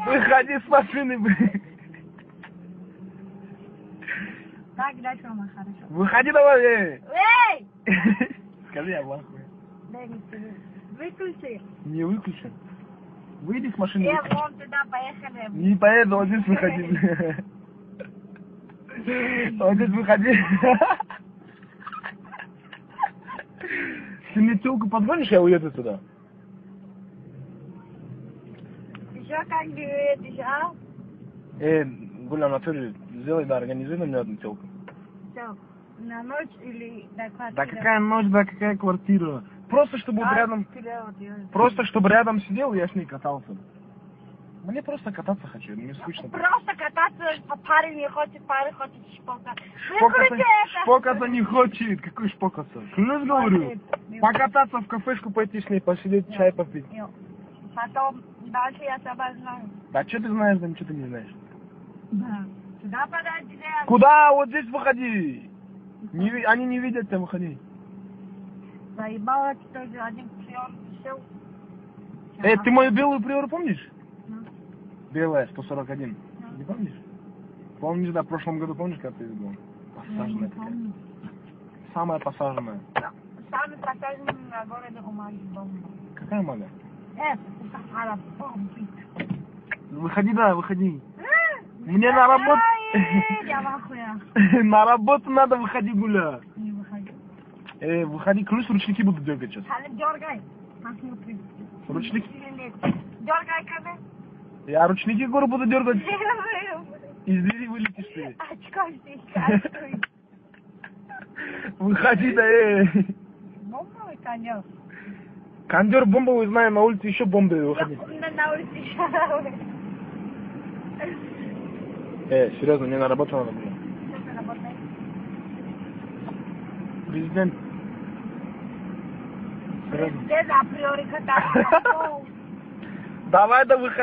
Выходи с машины, блин. Так, дальше, мама, хорошо. Выходи давай, Эй! Скажи, я в ахуе. Дай мне тебе. Выключи. Не выключи. Выйди с машины. Вон туда поехали. Не поеду, вот здесь выходи. Вот здесь выходи. Ты мне телку позвонишь, я уеду туда. Еще как говоришь, а? Гуля, Анатолий, сделай, да, организуй на меня одну телку. Все. На ночь или до квартиры? Да какая ночь, да какая квартира. Просто чтобы вот рядом... Просто чтобы рядом сидел, я с ней катался. Мне просто кататься хочу, мне скучно. Просто кататься по паре не хочет, паре хочет шпокаться. Шпокаться не хочет. Какой шпокаться? Клянусь говорю. Покататься в кафешку пойти с ней, посидеть, чай попить. Потом дальше я тебя знаю. Да что ты знаешь, да ничего ты не знаешь. Да. Сюда подойди. Куда? Вот здесь выходи. Они не видят тебя, выходи. Заебало, что ли, один приор пришел. Ты мою белую приору помнишь? Белая, 141. Не помнишь? Помнишь, да, в прошлом году, помнишь, когда ты видел? Посаженная такая. Самая посаженная. Самый посаженный на городе Умаги бомба. Какая мага? Сахара бомбит. Выходи, да, выходи. Мне на работу... Я в ахуе. На работу надо, выходи, Гуля. Не выходи. Выходи, клянусь, ручники будут дергать сейчас. Дергай. Посмотри. Ручники? Дергай, когда? Я ручники, говорю, буду дергать. Из двери вылетишь ты. Очкуй. Выходи, да, Бомбовый кондер. Кондер бомбовый, знаю, на улице еще бомбы, выходи. На улице еще. Серьезно, мне на работу надо было. Что ты работаешь? Президент. Серьезно. Где за априори кататься? Давай, да выходи.